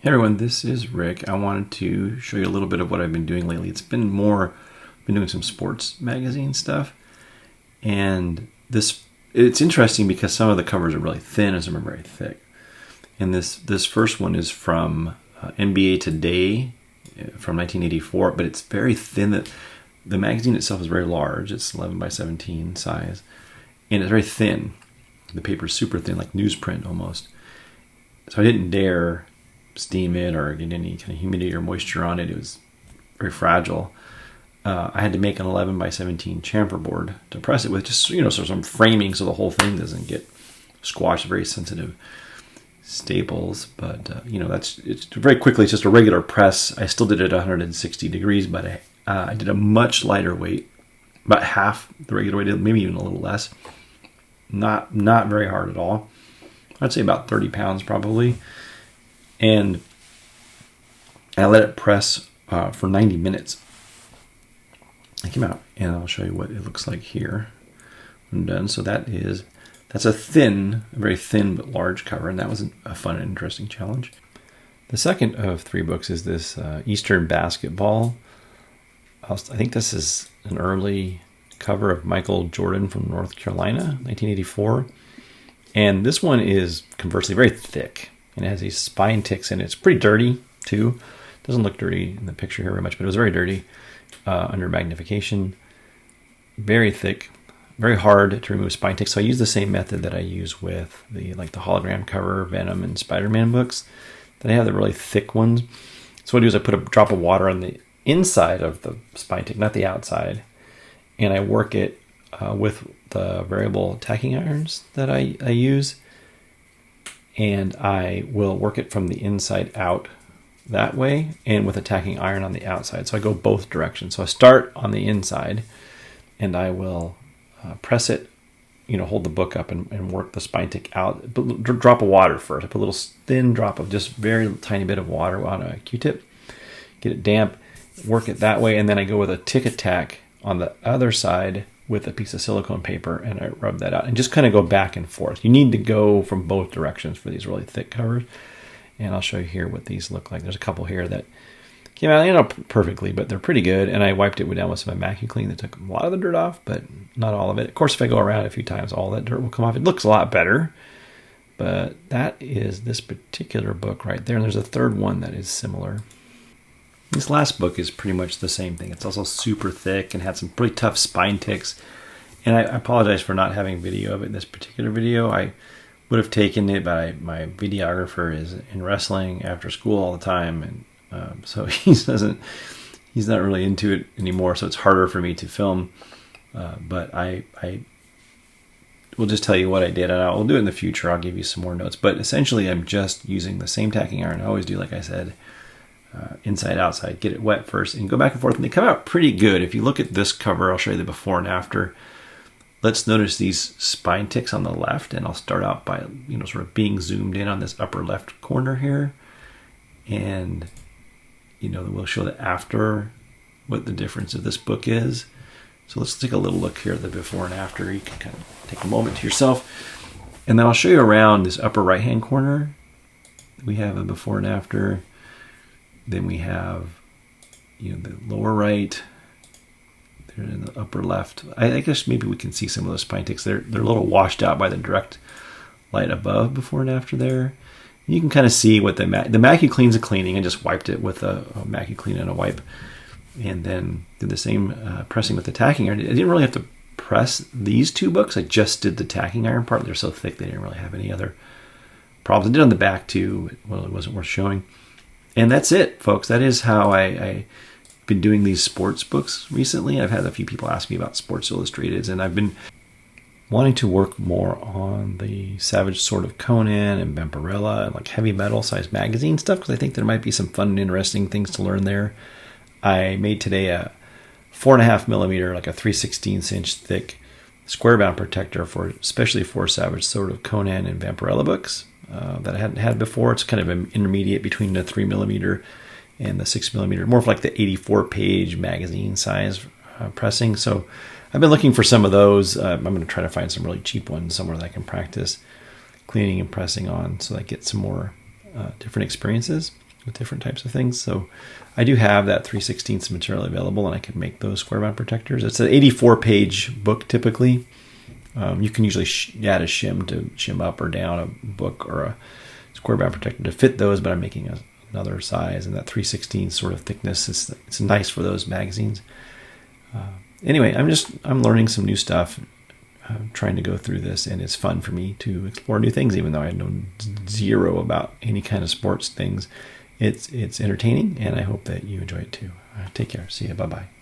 Hey everyone, this is Rick. I wanted to show you a little bit of what I've been doing lately. It's been doing some sports magazine stuff, and it's interesting because some of the covers are really thin and some are very thick. And this first one is from NBA Today from 1984, but it's very thin. The magazine itself is very large. It's 11 by 17 size, and it's very thin. The paper is super thin, like newsprint almost. So I didn't dare steam it or get any kind of humidity or moisture on it. It was very fragile. I had to make an 11 by 17 chamfer board to press it with, just so some framing so the whole thing doesn't get squashed. Very sensitive staples, but it's very quickly. It's just a regular press. I still did it at 160 degrees, but I did a much lighter weight, about half the regular weight, maybe even a little less. Not very hard at all. I'd say about 30 pounds probably. And I let it press for 90 minutes. I came out and I'll show you what it looks like here when I'm done. So that's a very thin but large cover, and that was a fun and interesting challenge. The second of three books is this Eastern Basketball. I think this is an early cover of Michael Jordan from North Carolina, 1984. And this one is conversely very thick, and it has these spine ticks in it. It's pretty dirty too. It doesn't look dirty in the picture here very much, but it was very dirty under magnification. Very thick, very hard to remove spine ticks. So I use the same method that I use with the hologram cover Venom and Spider-Man books. Then I have the really thick ones. So what I do is I put a drop of water on the inside of the spine tick, not the outside, and I work it with the variable tacking irons that I use, and I will work it from the inside out that way and with a tacking iron on the outside. So I go both directions. So I start on the inside and I will press it, hold the book up and work the spine tick out. Drop of water first. I put a little thin drop of just very tiny bit of water on a Q-tip, get it damp, work it that way, and then I go with a Tic Attack on the other side with a piece of silicone paper, and I rub that out and just kind of go back and forth. You need to go from both directions for these really thick covers, and I'll show you here what these look like. There's a couple here that came out, perfectly, but they're pretty good, and I wiped it down with some Immacuclean that took a lot of the dirt off, but not all of it. Of course, if I go around a few times, all that dirt will come off. It looks a lot better, but that is this particular book right there, and there's a third one that is similar. This last book is pretty much the same thing. It's also super thick and had some pretty tough spine ticks. And I apologize for not having video of it in this particular video. I would have taken it, but my videographer is in wrestling after school all the time, and so he's not really into it anymore. So it's harder for me to film. But I will just tell you what I did, and I'll do it in the future. I'll give you some more notes. But essentially, I'm just using the same tacking iron I always do, like I said. Inside, outside, get it wet first, and go back and forth, and they come out pretty good. If you look at this cover, I'll show you the before and after. Let's notice these spine ticks on the left, and I'll start out by sort of being zoomed in on this upper left corner here, and we'll show the after, what the difference of this book is. So let's take a little look here at the before and after. You can kind of take a moment to yourself, and then I'll show you around this upper right hand corner. We have a before and after. Then we have, the lower right. They're in the upper left. I guess maybe we can see some of those spine ticks. They're a little washed out by the direct light above before and after there. And you can kind of see what the Immacuclean's a cleaning. I just wiped it with a Immacuclean and a wipe, and then did the same pressing with the tacking iron. I didn't really have to press these two books. I just did the tacking iron part. They're so thick they didn't really have any other problems. I did on the back too. Well, it wasn't worth showing. And that's it, folks. That is how I've been doing these sports books recently. I've had a few people ask me about Sports Illustrateds, and I've been wanting to work more on the Savage Sword of Conan and Vampirella and like heavy metal sized magazine stuff, because I think there might be some fun and interesting things to learn there. I made today a 4.5 millimeter, like a 3/16 inch thick Squarebound Protector especially for Savage Sword of Conan and Vampirella books. That I hadn't had before. It's kind of an intermediate between the 3 millimeter and the 6 millimeter, more of like the 84 page magazine size pressing. So I've been looking for some of those. I'm going to try to find some really cheap ones somewhere that I can practice cleaning and pressing on, so I get some more different experiences with different types of things. So I do have that 3/16 material available, and I can make those Squarebound protectors. It's an 84-page book typically. You can usually add a shim to shim up or down a book or a Squarebound protector to fit those, but I'm making another size, and that 3/16 sort of thickness it's nice for those magazines. Anyway, I'm learning some new stuff. I'm trying to go through this, and it's fun for me to explore new things, even though I know zero about any kind of sports things. It's entertaining, and I hope that you enjoy it too. Take care. See you. Bye-bye.